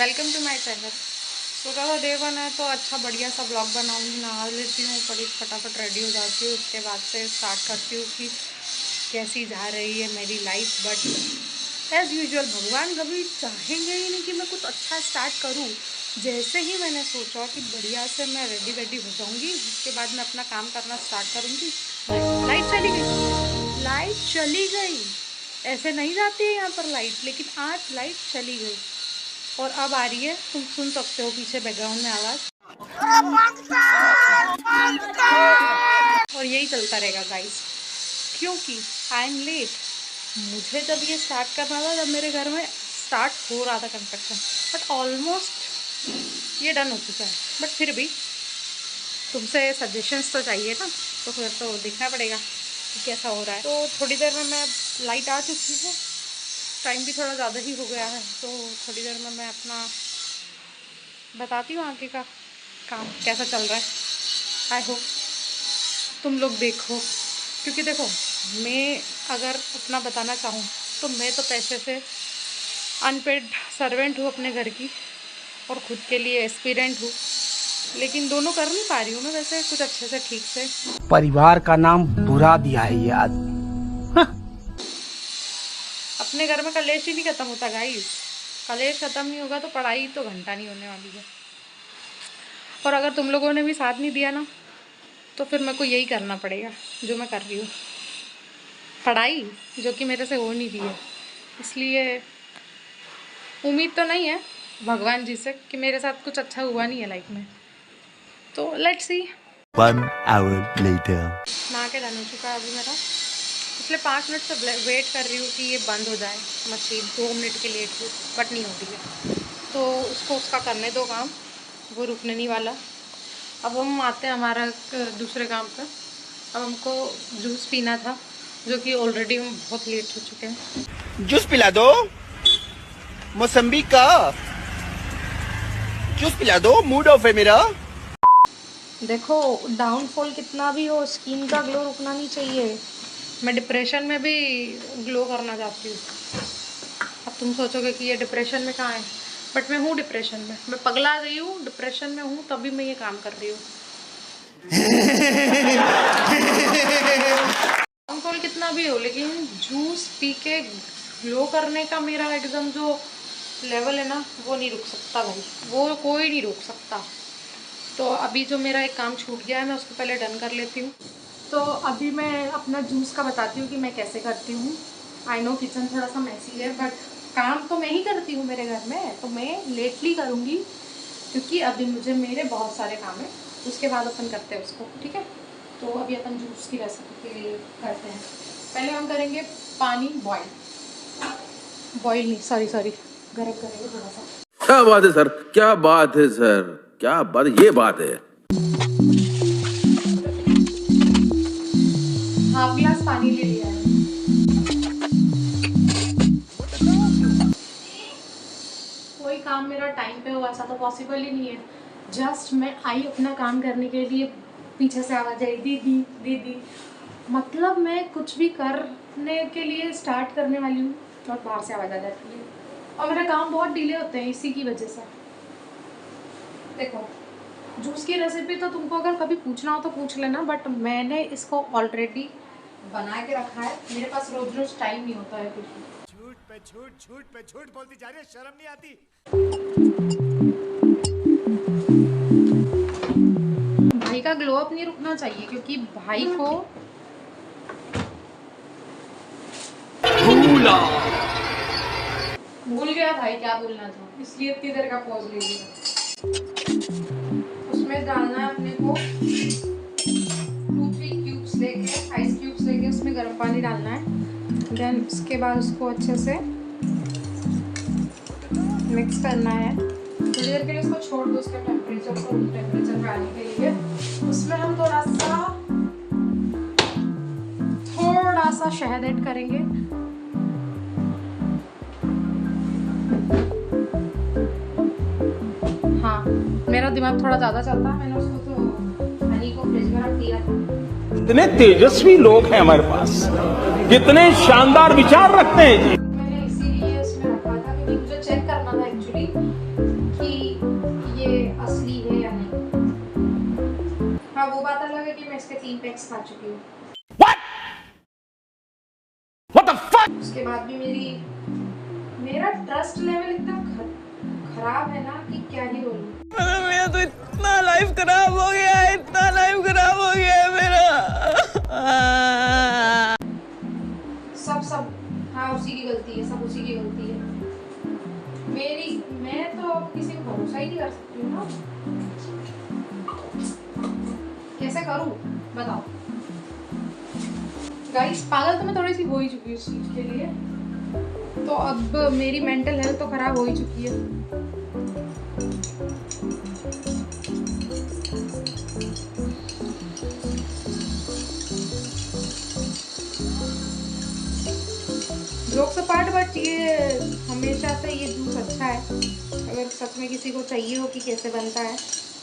Welcome to my channel. सोचा था day 1 है तो अच्छा बढ़िया सा ब्लॉग बनाऊंगी, नहा लेती हूँ, फटाफट रेडी हो जाती हूँ, उसके बाद से स्टार्ट करती हूँ कि कैसी जा रही है मेरी लाइफ। बट एज़ यूजुअल भगवान कभी चाहेंगे ही नहीं कि मैं कुछ अच्छा स्टार्ट करूँ। जैसे ही मैंने सोचा कि बढ़िया से मैं रेडी हो जाऊँगी, उसके बाद मैं अपना काम करना स्टार्ट करूँगी, लाइट चली गई। लाइट चली गई, ऐसे नहीं जाती है यहाँ पर लाइट, लेकिन आज लाइट चली गई और अब आ रही है। तुम सुन सकते हो पीछे बैकग्राउंड में आवाज़, और यही चलता रहेगा गाइस, क्योंकि आई एम लेट। मुझे जब ये स्टार्ट करना था, जब मेरे घर में स्टार्ट हो रहा था कंस्ट्रक्शन, बट ऑलमोस्ट ये डन हो चुका है। बट फिर भी तुमसे सजेशंस तो चाहिए ना, तो फिर तो देखना पड़ेगा कि कैसा हो रहा है। तो थोड़ी देर में मैं, लाइट आ चुकी है, टाइम भी थोड़ा ज़्यादा ही हो गया है, तो थोड़ी देर में मैं अपना बताती हूँ आगे का काम कैसा चल रहा है। आई होप तुम लोग देखो, क्योंकि देखो मैं अगर अपना बताना चाहूँ तो मैं तो पैसे से अनपेड सर्वेंट हूँ अपने घर की, और ख़ुद के लिए एस्पिरेंट हूँ, लेकिन दोनों कर नहीं पा रही हूँ मैं वैसे कुछ अच्छे से ठीक से। परिवार का नाम बुरा दिया है ये आदमी। अपने घर में कलेश ही नहीं ख़त्म होता गाइस। कलेश ख़त्म नहीं होगा तो पढ़ाई तो घंटा नहीं होने वाली है। और अगर तुम लोगों ने भी साथ नहीं दिया ना, तो फिर मेरे को यही करना पड़ेगा जो मैं कर रही हूँ, पढ़ाई जो कि मेरे से हो नहीं रही है। इसलिए उम्मीद तो नहीं है भगवान जी से कि मेरे साथ कुछ अच्छा हुआ नहीं है लाइफ में, तो लेट्स सी। 1 hour later. नहा के डन हो चुका है अभी मेरा। पिछले 5 मिनट से वेट कर रही हूँ कि ये बंद हो जाए मशीन, 2 मिनट के लेट हुई बट नहीं होती है, तो उसका करने दो काम, वो रुकने नहीं वाला। अब हम आते हैं हमारा दूसरे काम पर। अब हमको जूस पीना था, जो कि ऑलरेडी हम बहुत लेट हो चुके हैं। जूस पिला दो, मौसम्बी का जूस पिला दो, मूड ऑफ है मेरा। देखो डाउनफॉल कितना भी हो, स्किन का ग्लो रुकना नहीं चाहिए। मैं डिप्रेशन में भी ग्लो करना चाहती हूँ। अब तुम सोचोगे कि ये डिप्रेशन में कहाँ है, बट मैं हूँ डिप्रेशन में, मैं पगला गई हूँ, डिप्रेशन में हूँ, तभी मैं ये काम कर रही हूँ। डाउनफॉल कितना भी हो, लेकिन जूस पी के ग्लो करने का मेरा एकदम जो लेवल है ना, वो नहीं रुक सकता भाई, वो कोई नहीं रोक सकता। तो अभी जो मेरा एक काम छूट गया है, मैं उसको पहले डन कर लेती हूँ। तो अभी मैं अपना जूस का बताती हूँ कि मैं कैसे करती हूँ। आई नो किचन थोड़ा सा मैसी है, बट काम तो मैं ही करती हूँ मेरे घर में, तो मैं लेटली करूँगी, क्योंकि अभी मुझे मेरे बहुत सारे काम है। उसके बाद अपन करते हैं उसको, ठीक है। तो अभी अपन जूस की रेसिपी के लिए करते हैं। पहले हम करेंगे पानी बॉयल नहीं, सॉरी गर्म करेंगे थोड़ा सा। क्या बात है सर, क्या बात है सर, क्या बात, ये बात है। हाफ ग्लास पानी ले लिया है। कोई काम मेरा टाइम पे हो ऐसा तो पॉसिबल ही नहीं है। जस्ट मैं आई अपना काम करने के लिए, पीछे से आवाज आई दीदी दीदी, मतलब मैं कुछ भी करने के लिए स्टार्ट करने वाली हूँ और बाहर से आवाज आ जाती है, और मेरा काम बहुत डिले होते हैं इसी की वजह से। देखो जूस की रेसिपी तो तुमको अगर कभी पूछना हो तो पूछ लेना, बट मैंने इसको ऑलरेडी बना के रखा है। मेरे पास रोज टाइम नहीं होता है कुछ। झूठ पे झूठ बोलती जा रही है, शर्म नहीं आती। भाई का ग्लो अप नहीं रुकना चाहिए, क्योंकि भाई को भूल गया भाई क्या बोलना था, इसलिए इतनी देर का पॉज ले लिया। उसमें डालना है अपने को 2-3 क्यूब्स लेके, आइस क्यूब्स लेके उसमें गर्म पानी डालना है। देन उसके बाद उसको अच्छे से मिक्स करना है। थोड़ी देर के लिए उसको छोड़ दो, उसके टेम्परेचर को टेम्परेचर पे आने के लिए। उसमें हम थोड़ा सा शहद ऐड करेंगे। हाँ, मेरा दिमाग थोड़ा ज़्यादा चलता है, मैंने उसको तो हनी को फ्रिज में रख दिया था। इतने तेजस्वी लोग हैं हमारे पास, कितने शानदार विचार रखते हैं जी। मैंने इसीलिए उसमें रखा था, क्योंकि मुझे चेक करना था एक्चुअली एपेक्स खा चुकी हूँ। What the fuck? उसके बाद भी मेरा ट्रस्ट लेवल इतना खराब है ना कि क्या ही बोलूं। मेरा तो इतना लाइफ खराब हो गया है, इतना लाइफ खराब हो गया है मेरा। सब हाँ उसी की गलती है, सब उसी की गलती है मेरी। मैं तो अब किसी को भरोसा ही नहीं कर सकती हूँ ना। कैसे करूँ बताओ गाइस। पागल तो मैं थोड़ी सी हो ही चुकी हूँ इस चीज़ के लिए, तो अब मेरी मेंटल हेल्थ तो खराब हो ही चुकी है। जोक्स अपार्ट, बट ये हमेशा से ये जूस अच्छा है। अगर सच में किसी को चाहिए हो कि कैसे बनता है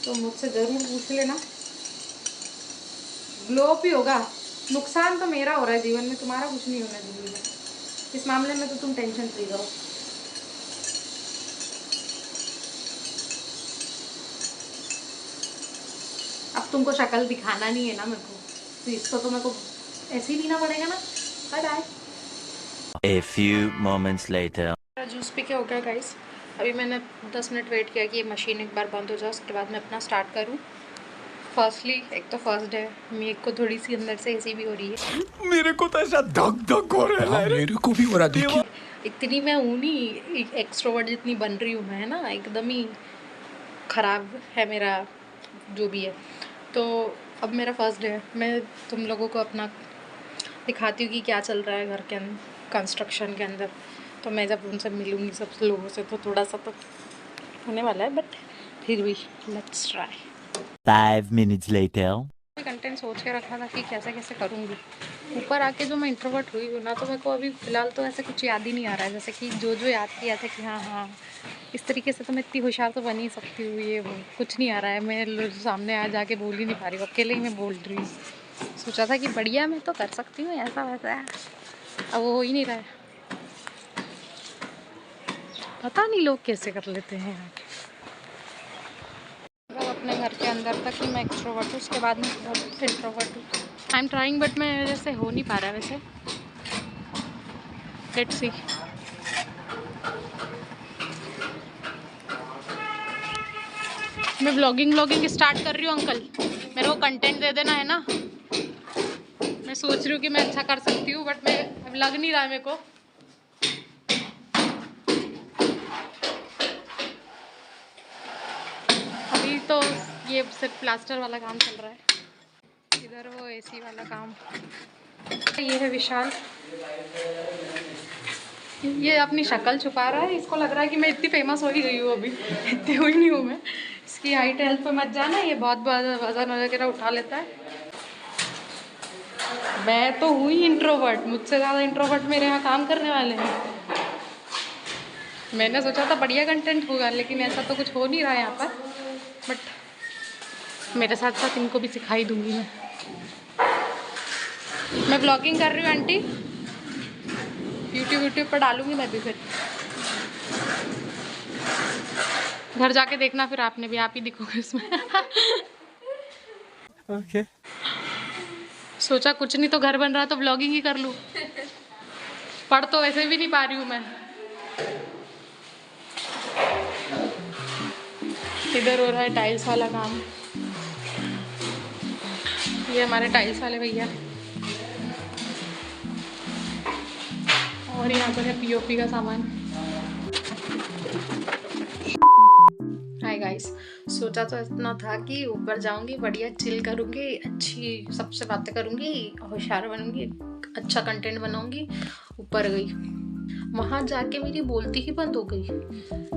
तो मुझसे ज़रूर पूछ लेना। ग्लो अप ही होगा। नुकसान तो मेरा हो रहा है जीवन में, तुम्हारा कुछ नहीं होना चाहिए। इस मामले में तो तुम टेंशन फ्री रहो। अब तुमको शक्ल दिखाना नहीं है ना मेरे को, तो इसको तो मेरे को ऐसे ही पीना पड़ेगा ना। Bye bye. A few moments later. Juice पी के हो गया गाइस। अभी मैंने 10 मिनट वेट किया कि ये मशीन एक बार बंद हो जाए, उसके बाद मैं अपना स्टार्ट करूँ। फर्स्टली एक तो फर्स्ट है, मेरे को थोड़ी सी अंदर से ऐसी भी हो रही है। मेरे को तो ऐसा धक धक हो रहा है। मेरे को भी हो रहा देखिए। इतनी मैं हूँ नहीं एक्सट्रोवर्ट जितनी बन रही हूँ मैं, ना एकदम ही ख़राब है मेरा जो भी है। तो अब मेरा फर्स्ट डे है, मैं तुम लोगों को अपना दिखाती हूँ कि क्या चल रहा है घर के अंदर, कंस्ट्रक्शन के अंदर। तो मैं जब उनसे मिलूँगी सब लोगों से तो थोड़ा सा तो होने वाला है, बट फिर भी let's try. 5 minutes later. Content सोच के रखा था कि कैसे कैसे करूँगी। ऊपर आके जो मैं इंट्रोवर्ट हुई हूँ ना, तो मेरे को अभी फ़िलहाल तो ऐसे कुछ याद ही नहीं आ रहा है। जैसे कि जो याद किया था कि हाँ इस तरीके से तो मैं इतनी होशियार तो बन ही सकती हूँ, ये वो कुछ नहीं आ रहा है। मैं सामने आ जाके बोल ही नहीं पा रही हूँ, अकेले ही मैं बोल रही हूँ। सोचा था कि बढ़िया मैं तो कर सकती हूँ ऐसा वैसा, अब वो हो ही नहीं रहा है। पता नहीं लोग कैसे कर लेते हैं यार। अपने घर के अंदर तक ही मैं एक्सट्रोवर्ट हूँ, उसके बाद में बहुत इंट्रोवर्ट हूँ। आई एम ट्राइंग, बट मैं जैसे हो नहीं पा रहा है वैसे। Let's see. मैं व्लॉगिंग स्टार्ट कर रही हूँ अंकल, मेरे को कंटेंट दे देना है ना। मैं सोच रही हूँ कि मैं अच्छा कर सकती हूँ, बट मैं अब लग नहीं रहा है मेरे को। अभी तो ये सिर्फ प्लास्टर वाला काम चल रहा है, इधर वो एसी वाला काम। ये है विशाल, ये अपनी शक्ल छुपा रहा है। इसको लग रहा है कि मैं इतनी फेमस हो ही गई हूँ, अभी इतनी हुई नहीं हूँ मैं। इसकी हाइट हेल्थ पे मत जाना, ये बहुत वजन वगैरह उठा लेता है। मैं तो हुई इंट्रोवर्ट, मुझसे ज़्यादा इंट्रोवर्ट मेरे यहाँ काम करने वाले हैं। मैंने सोचा था बढ़िया कंटेंट होगा, लेकिन ऐसा तो कुछ हो नहीं रहा है यहाँ पर। बट मेरे साथ साथ इनको भी सिखाई दूंगी मैं ब्लॉगिंग कर रही हूँ आंटी, यूट्यूब पर डालूंगी मैं भी। फिर घर जाके देखना, फिर आपने भी, आप ही दिखोगे इसमें। ओके। सोचा कुछ नहीं तो घर बन रहा तो ब्लॉगिंग ही कर लूँ। पढ़ तो वैसे भी नहीं पा रही हूँ मैं। इधर हो रहा है टाइल्स वाला काम, ये हमारे टाइल्स वाले भैया, और यहाँ पर है पीओपी का सामान। हाय गाइस, सोचा तो इतना था कि ऊपर जाऊंगी, बढ़िया चिल करूंगी, अच्छी सबसे बातें करूंगी, होशियार बनूंगी, अच्छा कंटेंट बनाऊंगी। ऊपर गई, वहाँ जाके मेरी बोलती ही बंद हो गई।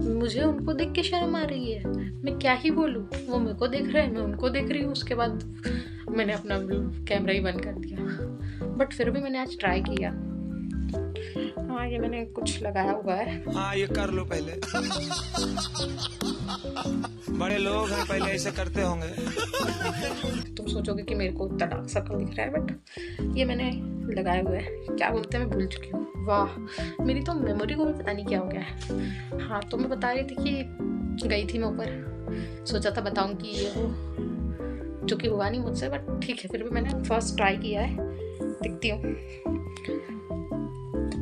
मुझे उनको देख के शर्म आ रही है, मैं क्या ही बोलूँ। वो मेरे को देख रहे हैं, मैं उनको देख रही हूँ। उसके बाद मैंने अपना कैमरा ही बंद कर दिया, बट फिर भी मैंने आज ट्राई किया। हाँ, ये मैंने कुछ लगाया हुआ है। हाँ, ये कर लो पहले। बड़े लोग हैं, पहले ऐसे करते होंगे। तुम सोचोगे कि मेरे को उतना डार्क सर्कल दिख रहा है, बट ये मैंने लगाया हुआ है। क्या बोलते हैं मैं भूल चुकी हूँ। वाह, मेरी तो मेमोरी को भी पता नहीं क्या हो गया है। हाँ, तो मैं बता रही थी कि गई थी मैं ऊपर, सोचा था बताऊँ कि ये वो जो कि हुआ नहीं मुझसे, बट ठीक है, फिर भी मैंने फर्स्ट ट्राई किया है, दिखती हूँ।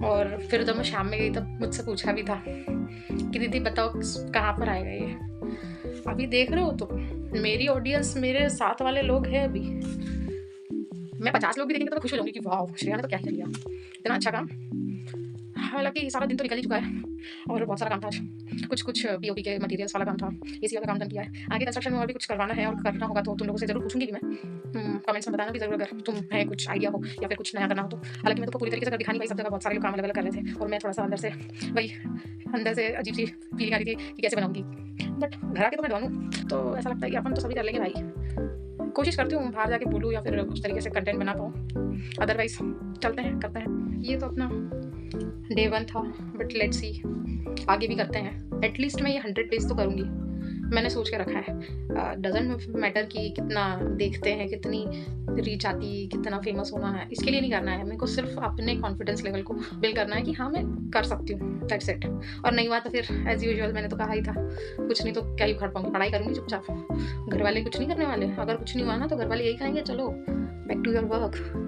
और फिर जब मैं शाम में गई तब मुझसे पूछा भी था कि दीदी बताओ कहाँ पर आएगा ये। अभी देख रहे हो तो मेरी ऑडियंस, मेरे साथ वाले लोग हैं अभी। मैं 50 लोग भी देखेंगे तो मैं खुश हो जाऊंगी कि वाह श्रेया ने तो क्या ही कर लिया, इतना अच्छा काम। हालांकि सारा दिन तो निकल ही चुका है और बहुत सारा काम था आज। कुछ पीओपी के मटेरियल्स वाला काम था, एसी वाला काम डन किया है। आगे कंस्ट्रक्शन में और भी कुछ करवाना है और करना होगा तो तुम लोगों से जरूर पूछूंगी भी मैं। कमेंट्स में बताना भी जरूर अगर तुम है कुछ आइडिया हो या फिर कुछ नया करना हो तो। हालांकि मैं तो पूरी तरीके से दिखा नहीं पाई, सब जगह बहुत सारे लोग काम अलग अलग कर रहे थे और मैं थोड़ा सा अंदर से अजीब सी फीलिंग आ रही थी कि कैसे बनाऊंगी। बट घर आके तो मैं बनूँ तो ऐसा लगता है कि अपन तो सभी कर लेंगे भाई। कोशिश करती हूँ बाहर जाके बोलूँ या फिर उस तरीके से कंटेंट बना पाऊँ। अदरवाइज चलते हैं, करते हैं। ये तो अपना डे 1 था, बट लेट्स सी आगे भी करते हैं। एटलीस्ट मैं ये 100 डेज तो करूँगी, मैंने सोच के रखा है। डजंट मैटर कि कितना देखते हैं, कितनी रीच आती, कितना फेमस होना है, इसके लिए नहीं करना है। मेरे को सिर्फ अपने कॉन्फिडेंस लेवल को बिल्ड करना है कि हाँ मैं कर सकती हूँ, दैट्स इट। और नहीं हुआ तो फिर एज यूजुअल, मैंने तो कहा ही था, कुछ नहीं तो क्या ही उखाड़ पाऊंगी, पढ़ाई करूँगी चुपचाप। घर वाले कुछ नहीं करने वाले। अगर कुछ नहीं हुआ ना तो घर वाले यही कहेंगे चलो बैक टू योर वर्क।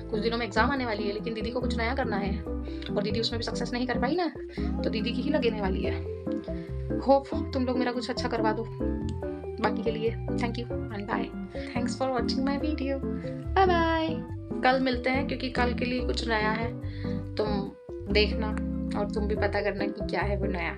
कुछ दिनों में एग्जाम आने वाली है, लेकिन दीदी को कुछ नया करना है और दीदी उसमें भी सक्सेस नहीं कर पाई ना तो दीदी की ही लगने वाली है। होप तुम लोग मेरा कुछ अच्छा करवा दो। बाकी के लिए thank you and bye. Thanks for watching my video, bye bye. कल मिलते हैं क्योंकि कल के लिए कुछ नया है, तुम देखना और तुम भी पता करना कि क्या है वो नया।